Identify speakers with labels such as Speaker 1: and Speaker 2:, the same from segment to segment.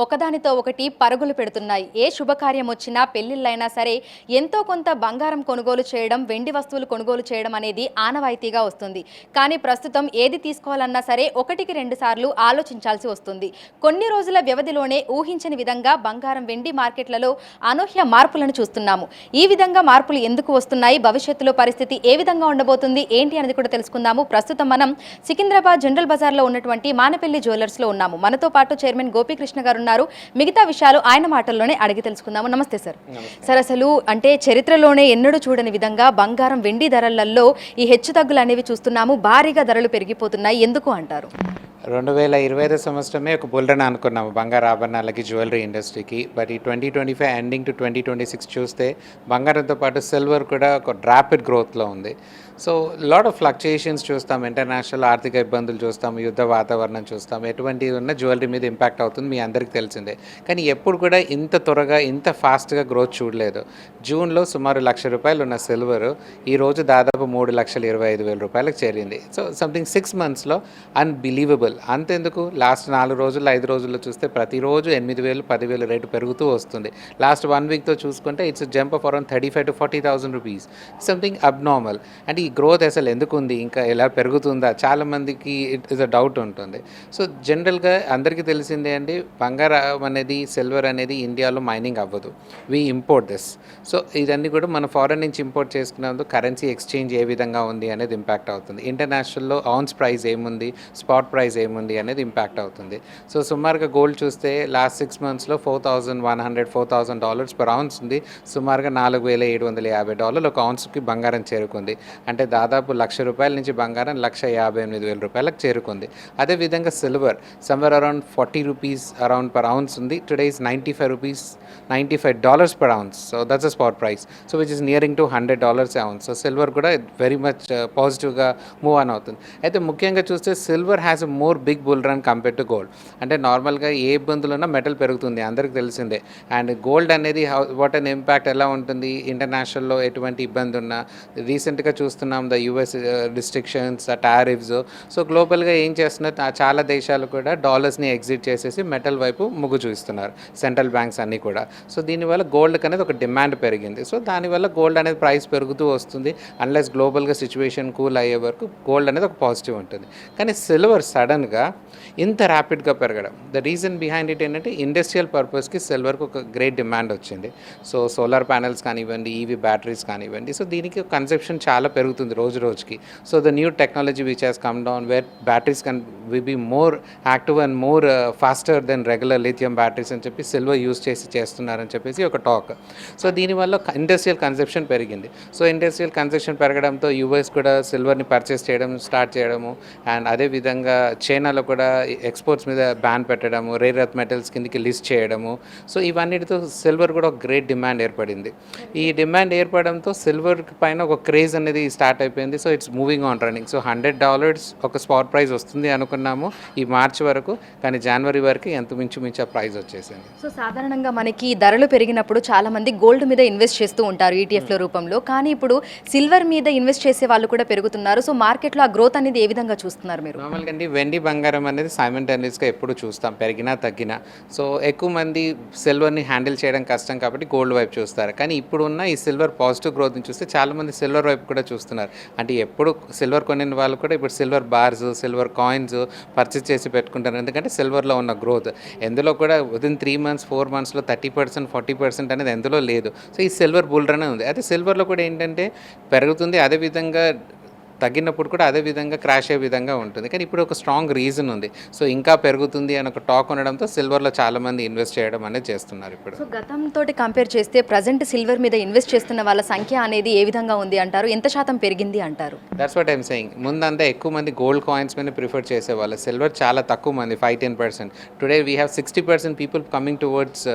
Speaker 1: ఒకదానితో ఒకటి పరుగులు పెడుతున్నాయి. ఏ శుభకార్యం వచ్చినా పెళ్లిళ్ళైనా సరే ఎంతో కొంత బంగారం కొనుగోలు చేయడం, వెండి వస్తువులు కొనుగోలు చేయడం అనేది ఆనవాయితీగా వస్తుంది. కానీ ప్రస్తుతం ఏది తీసుకోవాలన్నా సరే ఒకటికి రెండు సార్లు ఆలోచించాల్సి వస్తుంది. కొన్ని రోజుల వ్యవధిలోనే ఊహించని విధంగా బంగారం, వెండి మార్కెట్లలో అనూహ్య మార్పులను చూస్తున్నాము. ఈ విధంగా మార్పులు ఎందుకు వస్తున్నాయి, భవిష్యత్తులో పరిస్థితి ఏ విధంగా ఉండబోతుంది ఏంటి అనేది కూడా తెలుసుకుందాము. ప్రస్తుతం మనం సికింద్రాబాద్ జనరల్ బజార్లో ఉన్నటువంటి మానపల్లి జ్యువెలర్స్లో ఉన్నాము. మనతో పాటు చైర్మన్ గోపీకృష్ణ గారు ఉన్నారు. మిగతా విషయాలు ఆయన మాటల్లోనే అడిగి తెలుసుకుందాము. నమస్తే సార్. సార్, అసలు అంటే చరిత్రలోనే ఎన్నడూ చూడని విధంగా బంగారం, వెండి ధరలలో ఈ హెచ్చుతగ్గులు అనేవి చూస్తున్నాము. భారీగా ధరలు పెరిగిపోతున్నాయి. ఎందుకు అంటారు?
Speaker 2: 2025 సంవత్సరమే ఒక బుల్ రన్ అనుకున్నాము బంగారు ఆభరణాలకి, జ్యువెలరీ ఇండస్ట్రీకి. బట్ ఈ 2025 ఎండింగ్ టు 2026 చూస్తే బంగారంతో పాటు సిల్వర్ కూడా ఒక ర్యాపిడ్ గ్రోత్లో ఉంది. సో లాట్ ఆఫ్ ఫ్లక్చుయేషన్స్ చూస్తాం, ఇంటర్నేషనల్ ఆర్థిక ఇబ్బందులు చూస్తాం, యుద్ధ వాతావరణం చూస్తాం. ఎటువంటిది ఉన్న జ్యువెలరీ మీద ఇంపాక్ట్ అవుతుంది, మీ అందరికీ తెలిసిందే. కానీ ఎప్పుడు కూడా ఇంత త్వరగా ఇంత ఫాస్ట్గా గ్రోత్ చూడలేదు. జూన్లో సుమారు ₹1,00,000 ఉన్న సిల్వర్ ఈరోజు దాదాపు ₹3,25,000 చేరింది. సో సంథింగ్ 6 monthsలో అన్బిలీవబుల్. అంతెందుకు, లాస్ట్ 4 రోజుల్లో 5 రోజుల్లో చూస్తే ప్రతిరోజు 8,000, 10,000 రేటు పెరుగుతూ వస్తుంది. లాస్ట్ 1 weekతో చూసుకుంటే it's jump off around 35,000 to 40,000 rupees. Something abnormal. అంటే ఈ గ్రోత్ అసలు ఎందుకు ఉంది, ఇంకా ఎలా పెరుగుతుందా, చాలామందికి ఇట్ ఇస్ అ డౌట్ ఉంటుంది. సో జనరల్గా అందరికీ తెలిసిందే అండి, బంగారం అనేది, సిల్వర్ అనేది ఇండియాలో మైనింగ్ అవ్వదు. We import this. సో ఇదన్నీ కూడా మన ఫారెన్ నుంచి ఇంపోర్ట్ చేసుకున్నందుకు కరెన్సీ ఎక్స్చేంజ్ ఏ విధంగా ఉంది అనేది ఇంపాక్ట్ అవుతుంది. ఇంటర్నేషనల్లో ఆన్స్ ప్రైస్ ఏముంది, స్పాట్ ప్రైస్ ఏముంది అనేది ఇంపాక్ట్ అవుతుంది. సో సుమారుగా గోల్డ్ చూస్తే లాస్ట్ 6 monthsలో $4,100, $4,000 per ounce ఉంది. సుమారుగా $4,750 ఒక ఔన్స్కి బంగారం చేరుకుంది. అంటే దాదాపు ₹1,00,000 నుంచి బంగారం ₹1,58,000 చేరుకుంది. అదేవిధంగా silver somewhere around ₹40 around per ounce ఉంది. Today is $95 per ounce. So that's a spot price. So which is nearing to $100 ounce. సో సిల్వర్ కూడా వెరీ మచ్ పాజిటివ్గా మూవ్ ఆన్ అవుతుంది. అయితే ముఖ్యంగా చూస్తే silver has a more big bull run compare to gold. అంటే నార్మల్గా ఏ ఇబ్బందులు ఉన్నా మెటల్ పెరుగుతుంది, అందరికీ తెలిసిందే. అండ్ గోల్డ్ అనేది వాట్ అన్ ఇంపాక్ట్ ఎలా ఉంటుంది, ఇంటర్నేషనల్లో ఎటువంటి ఇబ్బంది ఉన్నా, రీసెంట్గా చూస్తున్నాం the US restrictions, tariffs. So గ్లోబల్గా ఏం చేస్తున్నారు, చాలా దేశాలు కూడా డాలర్స్ని ఎగ్జిట్ చేసేసి మెటల్ వైపు మొగ్గు చూస్తున్నారు, సెంట్రల్ బ్యాంక్స్ అన్నీ కూడా. సో దీనివల్ల గోల్డ్కి అనేది ఒక డిమాండ్ పెరిగింది. సో దానివల్ల గోల్డ్ అనేది ప్రైస్ పెరుగుతూ వస్తుంది. అన్లెస్ గ్లోబల్గా సిచ్యువేషన్ కూల్ అయ్యే వరకు గోల్డ్ అనేది ఒక పాజిటివ్ ఉంటుంది. కానీ సిల్వర్ సడన్గా ఇంత ర్యాపిడ్గా పెరగడం, ద రీజన్ బిహైండ్ ఇట్ ఏంటంటే ఇండస్ట్రియల్ పర్పస్కి సిల్వర్కి ఒక గ్రేట్ డిమాండ్ వచ్చింది. సో సోలార్ ప్యానెల్స్ కానివ్వండి, ఈవీ బ్యాటరీస్ కానివ్వండి, సో దీనికి కన్సెప్షన్ చాలా పెరుగుతుంది రోజు రోజుకి. So the new technology which has come down where batteries can be more active and more faster than regular lithium batteries అని చెప్పి సిల్వర్ యూజ్ చేస్తున్నారని చెప్పేసి ఒక టాక్. సో దీనివల్ల ఇండస్ట్రియల్ కన్సెప్షన్ పెరిగింది. సో ఇండస్ట్రియల్ కన్సెప్షన్ పెరగడంతో యూఎస్ కూడా సిల్వర్ని purchase చేయడం స్టార్ట్ చేయడము, అండ్ అదేవిధంగా చైనాలో కూడా ఎక్స్పోర్ట్స్ మీద బ్యాన్ పెట్టడము, రేర్ ఎర్త్ మెటల్స్ కిందకి లిస్ట్ చేయడము. సో ఇవన్నిటితో సిల్వర్ కూడా ఒక గ్రేట్ డిమాండ్ ఏర్పడింది. ఈ డిమాండ్ ఏర్పడంతో సిల్వర్ పైన ఒక క్రేజ్ అనేది స్టార్ట్ అయిపోయింది. So it's moving on running. So $100 ఒక స్పాట్ ప్రైస్ వస్తుంది అనుకున్నాము ఈ మార్చి వరకు, కానీ జనవరి వరకు ఎంత మించు ఆ ప్రైస్ వచ్చేసింది.
Speaker 1: సో సాధారణంగా మనకి ధరలు పెరిగినప్పుడు చాలా మంది గోల్డ్ మీద ఇన్వెస్ట్ చేస్తూ ఉంటారు ఈటీఎఫ్ల రూపంలో. కానీ ఇప్పుడు సిల్వర్ మీద ఇన్వెస్ట్ చేసే వాళ్ళు కూడా పెరుగుతున్నారు. సో మార్కెట్లో ఆ గ్రోత్ అనేది ఏ విధంగా చూస్తున్నారు మీరు?
Speaker 2: నార్మల్గా అండి, వెండి బంగారం అనేది సైమల్టేనియస్గా ఎప్పుడు చూస్తాం, పెరిగినా తగ్గినా. సో ఎక్కువ మంది సిల్వర్ని హ్యాండిల్ చేయడం కష్టం కాబట్టి గోల్డ్ వైపు చూస్తారు. కానీ ఇప్పుడున్న ఈ సిల్వర్ పాజిటివ్ గ్రోత్ని చూస్తే చాలామంది సిల్వర్ వైపు కూడా చూస్తున్నారు. అంటే ఎప్పుడు సిల్వర్ కొనిన వాళ్ళు కూడా ఇప్పుడు silver bars, silver coins purchase చేసి పెట్టుకుంటారు. ఎందుకంటే సిల్వర్లో ఉన్న గ్రోత్ ఎందులో కూడా వితిన్ 3 months 4 monthsలో 30%, 40% అనేది ఎందులో లేదు. సో ఈ సిల్వర్ బుల్ రన్ ఉంది. అయితే సిల్వర్లో కూడా ఏంటంటే పెరుగుతుంది, అదేవిధంగా తగ్గినప్పుడు కూడా అదే విధంగా క్రాష్ అయ్యే విధంగా ఉంటుంది. కానీ ఇప్పుడు ఒక స్ట్రాంగ్ రీజన్ ఉంది. సో ఇంకా పెరుగుతుంది అని ఒక టాక్ ఉండడంతో సిల్వర్లో చాలామంది ఇన్వెస్ట్ చేయడం అనేది చేస్తున్నారు ఇప్పుడు.
Speaker 1: సో గతంతో కంపేర్ చేస్తే ప్రజెంట్ సిల్వర్ మీద ఇన్వెస్ట్ చేస్తున్న వాళ్ళ సంఖ్య అనేది ఏ విధంగా ఉంది అంటారు? ఎంత శాతం పెరిగింది అంటారు?
Speaker 2: That's what I'm saying. ముందంతా ఎక్కువ మంది గోల్డ్ కాయిన్స్ మీద ప్రిఫర్ చేసేవాళ్ళు, సిల్వర్ చాలా తక్కువ మంది, 5-10%. Today we have 60% people coming towards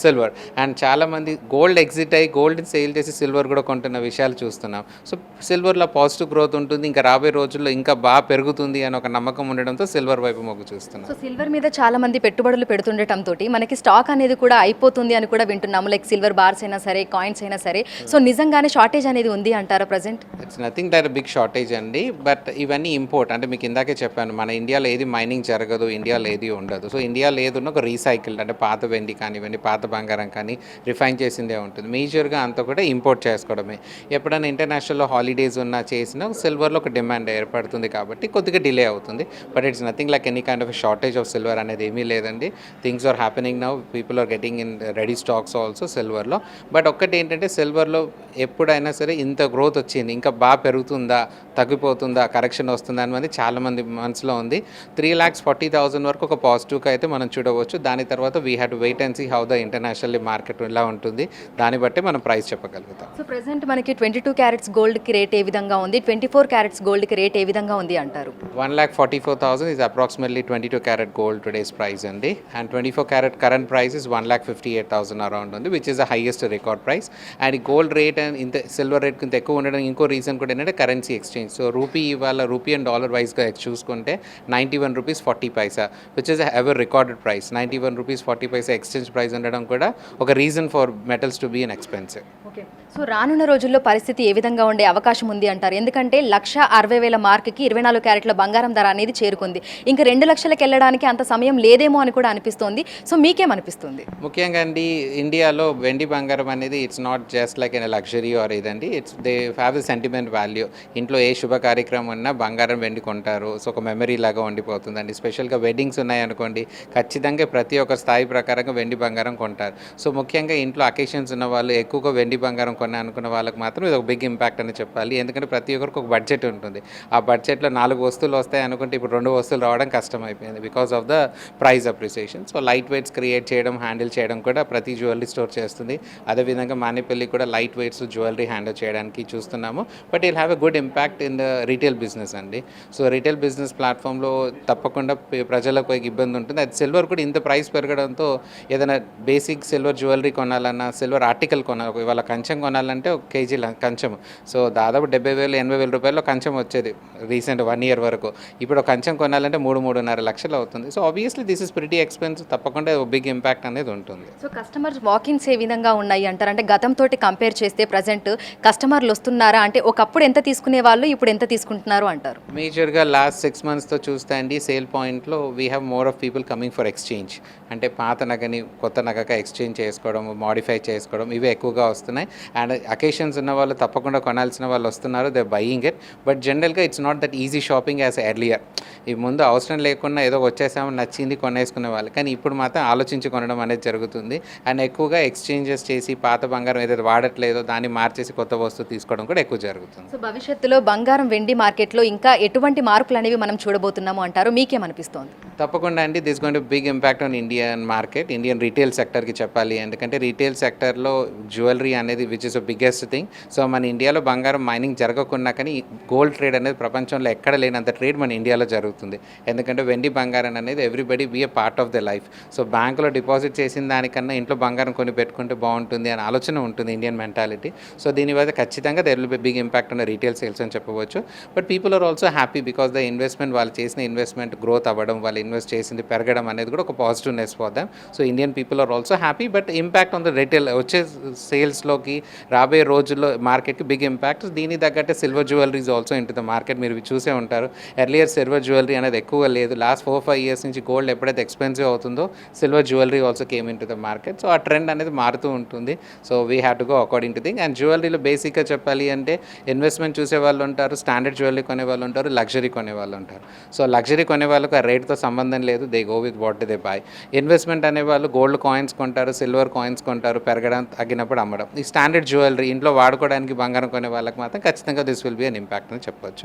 Speaker 2: silver. And చాలామంది గోల్డ్ ఎగ్జిట్ అయ్యి గోల్డ్ని సేల్ చేసి సిల్వర్ కూడా కొంటున్న విషయాలు చూస్తున్నాం. సో సిల్వర్లో పాజిటివ్ గ్రోత్ గ్రోత్ ఉంటుంది, ఇంకా రాబోయే రోజుల్లో ఇంకా బాగా పెరుగుతుంది అని ఒక నమ్మకం ఉండడంతో సిల్వర్ వైపు మొగ్గు చూస్తున్నాం.
Speaker 1: సో సిల్వర్ మీద చాలా మంది పెట్టుబడులు పెడుతుండటంతో మనకి స్టాక్ అనేది కూడా అయిపోతుంది అని కూడా వింటున్నాము. లైక్ సిల్వర్ బార్స్ అయినా సరే, కాయిన్స్ అయినా సరే. సో నిజంగానే షార్టేజ్ అనేది ఉంది అంటారా present?
Speaker 2: It's nothing that big shortage అండి. బట్ ఇవన్నీ ఇంపోర్ట్, అంటే మీకు ఇందాకే చెప్పాను, మన ఇండియాలో ఏది మైనింగ్ జరగదు, ఇండియాలో ఏది ఉండదు. సో ఇండియాలో ఏది ఉన్న ఒక రీసైకిల్డ్, అంటే పాత వెండి కానివ్వండి, పాత బంగారం కానీ రిఫైన్ చేసిందే ఉంటుంది. మేజర్గా అంతా కూడా ఇంపోర్ట్ చేసుకోవడమే. ఎప్పుడైనా ఇంటర్నేషనల్లో హాలిడేస్ ఉన్నా చేసినా సిల్వర్లో ఒక డిమాండ్ ఏర్పడుతుంది కాబట్టి కొద్దిగా డిలే అవుతుంది. But it's nothing like any kind of shortage of silver అనేది ఏమీ లేదండి. Things are happening now, people are getting in ready stocks also సిల్వర్లో. బట్ ఒక్కటి ఏంటంటే సిల్వర్లో ఎప్పుడైనా సరే ఇంత గ్రోత్ వచ్చింది, ఇంకా బాగా పెరుగుతుందా, తగ్గిపోతుందా, కరెక్షన్ వస్తుందా అని చాలామంది మనసులో ఉంది. 3,40,000 వరకు ఒక పాజిటివ్గా అయితే మనం చూడవచ్చు. దాని తర్వాత we have to wait and see how the international market ఎలా ఉంటుంది, దాన్ని బట్టి మనం ప్రైస్ చెప్పగలుగుతాం.
Speaker 1: సో ప్రెసెంట్ మనకి 22 క్యారెట్స్ గోల్డ్కి రేట్ ఏ విధంగా ఉంది, 24 క్యారెట్స్ గోల్డ్కి రేట్ ఏ విధంగా ఉంది అంటారు?
Speaker 2: 1,44,000 is approximately 22 carat gold today's price అండి. And 24 carat current price is 1,58,000 around ఉంది, which is the highest record price. And gold rate and ఇంత సిల్వర్ రేట్ ఇంత ఎక్కువ ఉండడం ఇంకో రీజన్ కూడా ఏంటంటే కరెన్సీ ఎక్స్చేంజ్. సో రూపీ ఇవాళ రూపీ అండ్ డాలర్ వైజ్గా చూసుకుంటే 91 rupees 40 paisa, which is ever recorded price. 91 rupees 40 paisa exchange price ఉండడం కూడా ఒక reason for metals to be an expensive.
Speaker 1: Okay, so రానున్న రోజుల్లో పరిస్థితి ఏ విధంగా ఉండే అవకాశం ఉంది అంటారు? ఎందుకంటే 1,60,000 మార్క్కి 24 క్యారెట్ల బంగారం ధర అనేది చేరుకుంది. ఇంకా 2 లక్షలకు వెళ్ళడానికి అంత సమయం లేదేమో అని కూడా అనిపిస్తోంది. సో మీకేమనిపిస్తుంది?
Speaker 2: ముఖ్యంగా అండి, ఇండియాలో వెండి బంగారం అనేది it's not just like an luxury or ఇదండి, it's they have a sentiment value. ఇంట్లో ఏ శుభ కార్యక్రమం ఉన్నా బంగారం వెండి కొంటారు. సో ఒక మెమరీ లాగా ఉండిపోతుందండి. స్పెషల్గా వెడ్డింగ్స్ ఉన్నాయనుకోండి, ఖచ్చితంగా ప్రతి ఒక్క స్థాయి ప్రకారంగా వెండి బంగారం కొంటారు. సో ముఖ్యంగా ఇంట్లో అకేషన్స్ ఉన్న వాళ్ళు ఎక్కువగా వెండి బంగారం అనుకున్న వాళ్ళకి మాత్రం ఇది ఒక బిగ్ ఇంపాక్ట్ అని చెప్పాలి. ఎందుకంటే ప్రతి ఒక్కరికి ఒక బడ్జెట్ ఉంటుంది. ఆ బడ్జెట్లో 4 వస్తువులు వస్తాయి అనుకుంటే ఇప్పుడు 2 వస్తువులు రావడం కష్టమైపోయింది because of the price appreciation. So light weights create చేయడం, హ్యాండిల్ చేయడం కూడా ప్రతి జ్యువెలరీ స్టోర్ చేస్తుంది. అదేవిధంగా మానేపల్లి కూడా లైట్ వెయిట్స్ జ్యువెలరీ హ్యాండిల్ చేయడానికి చూస్తున్నాము. But it'll have a good impact in the retail business అండి. సో రీటైల్ బిజినెస్ ప్లాట్ఫామ్లో తప్పకుండా ప్రజలకు ఇబ్బంది ఉంటుంది. అది సిల్వర్ కూడా ఇంత ప్రైస్ పెరగడంతో ఏదైనా బేసిక్ సిల్వర్ జ్యువెలరీ కొనాలన్నా, సిల్వర్ ఆర్టికల్ కొనాలి, ఇవాళ కంచెం కొనాలంటే 1 కేజీ కంచెం సో దాదాపు 70,000 80,000 రూపాయల్లో కంచెం వచ్చేది రీసెంట్ 1 ఇయర్ వరకు. ఇప్పుడు కంచెం కొనాలంటే 3-3.5 లక్షలు అవుతుంది. So obviously this is pretty expensive. తప్పకుండా బిగ్ ఇంపాక్ట్ అనేది ఉంటుంది.
Speaker 1: సో కస్టమర్స్ వాకిన్స్ ఏ విధంగా ఉన్నాయి అంటారు? అంటే గతంతో కంపేర్ చేస్తే ప్రజెంట్ కస్టమర్లు వస్తున్నారా? అంటే ఒకప్పుడు ఎంత తీసుకునే వాళ్ళు ఇప్పుడు ఎంత తీసుకుంటున్నారు అంటారు?
Speaker 2: మేజర్గా లాస్ట్ 6 మంత్స్తో చూస్తే అండి, సేల్ పాయింట్లో we have more of people coming for exchange. అంటే పాత నగని కొత్త నగగా ఎక్స్చేంజ్ చేసుకోవడం, మాడిఫై చేసుకోవడం ఇవే ఎక్కువగా వస్తున్నాయి. అండ్ అకేషన్స్ ఉన్న వాళ్ళు తప్పకుండా కొనాల్సిన వాళ్ళు వస్తున్నారు, దే బయింగ్ ఇట్. బట్ జనరల్గా it's not that easy shopping as earlier. ఈ ముందు అవసరం లేకుండా ఏదో వచ్చేసాము, నచ్చింది కొనేసుకునే వాళ్ళు. కానీ ఇప్పుడు మాత్రం ఆలోచించి కొనడం అనేది జరుగుతుంది. అండ్ ఎక్కువగా ఎక్స్చేంజెస్ చేసి పాత బంగారం ఏదైతే వాడట్లేదో దాన్ని మార్చేసి కొత్త వస్తువు తీసుకోవడం కూడా ఎక్కువ జరుగుతుంది.
Speaker 1: సో భవిష్యత్తులో బంగారం వెండి మార్కెట్లో ఇంకా ఎటువంటి మార్పులు అనేవి మనం చూడబోతున్నాము అంటారు? మీకేమనిపిస్తోంది?
Speaker 2: తప్పకుండా అండి, this going to big impact on Indian market, Indian retail సెక్టర్కి చెప్పాలి. ఎందుకంటే రీటైల్ సెక్టర్లో జ్యువెలరీ అనేది which is the biggest thing. So మన ఇండియాలో బంగారం మైనింగ్ జరగకున్నా కానీ గోల్డ్ ట్రేడ్ అనేది ప్రపంచంలో ఎక్కడ లేనంత ట్రేడ్ మన ఇండియాలో జరుగుతుంది. ఎందుకంటే వెండి బంగారం అనేది everybody be a part of the life. So బ్యాంకులో డిపాజిట్ చేసిన దానికన్నా ఇంట్లో బంగారం కొని పెట్టుకుంటే బాగుంటుంది అనే ఆలోచన ఉంటుంది ఇండియన్ మెంటాలిటీ. సో దీనివల్ల ఖచ్చితంగా there will be big impact on retail sales అని చెప్పవచ్చు. But people are also happy because the investment, వాళ్ళు చేసిన ఇన్వెస్ట్మెంట్ గ్రోత్ అవ్వడం, వాళ్ళు ఇన్వెస్ట్ చేసింది పెరగడం అనేది కూడా ఒక positiveness for them. So Indian people are also happy. But impact on the retail వచ్చే సేల్స్లోకి రాబోయే రోజుల్లో మార్కెట్కి బిగ్ ఇంపాక్ట్. దీని తగ్గట్టే silver jewelleries also into the market. మీరు చూసే ఉంటారు, ఎర్లియర్ సిల్వర్ జ్యువెలరీ అనేది ఎక్కువ లేదు. లాస్ట్ 4-5 ఇయర్స్ నుంచి గోల్డ్ ఎప్పుడైతే ఎక్స్పెన్సివ్ అవుతుందో silver jewellery also came in to the market. So ఆ ట్రెండ్ అనేది మారుతూ ఉంటుంది. So we have to go according to thing. And జ్యువెలరీలో బేసిక్గా చెప్పాలి అంటే ఇన్వెస్ట్మెంట్ చూసే వాళ్ళు ఉంటారు, స్టాండర్డ్ జ్యువెలరీ కొనే వాళ్ళు ఉంటారు, లగ్జరీ కొనే వాళ్ళు ఉంటారు. సో లగ్జరీ కొనే వాళ్ళకు ఆ రేట్తో సంబంధం లేదు, they go with what they by. Investment అనే వాళ్ళు గోల్డ్ కాయిన్స్ కొంటారు, సిల్వర్ కాయిన్స్ కొంటారు, పెరగడం తగ్గినప్పుడు అమ్మడం. ఈ స్టాండర్డ్ జ్యువెలరీ ఇంట్లో వాడుకోవడానికి బంగారం కొనే వాళ్ళకి మాత్రం ఖచ్చితంగా this will be an impact అని చెప్పొచ్చు.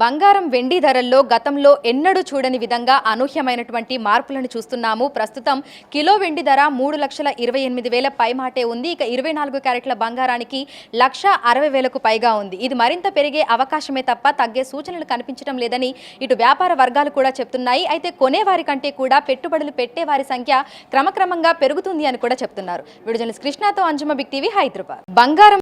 Speaker 2: బంగారం వెండి ధరల్లో గతంలో ఎన్నడూ చూడని విధంగా అనూహ్యమైనటువంటి మార్పులను చూస్తున్నాము. ప్రస్తుతం కిలో వెండి ధర 3,28,000 పైమాటే ఉంది. ఇక 24 క్యారెట్ల బంగారానికి 1,60,000కు పైగా ఉంది. ఇది మరింత పెరిగే అవకాశమే తప్ప తగ్గే సూచనలు కనిపించడం లేదని ఇటు వ్యాపార వర్గాలు కూడా చెప్తున్నాయి. అయితే కొనేవారి కంటే కూడా పెట్టుబడులు పెట్టేవారి సంఖ్య క్రమక్రమంగా పెరుగుతుంది అని కూడా చెప్తున్నారు. వీడియో జర్నలిస్ట్ కృష్ణతో అంజుమ, బిగ్ టీవీ, హైదరాబాద్. బంగారం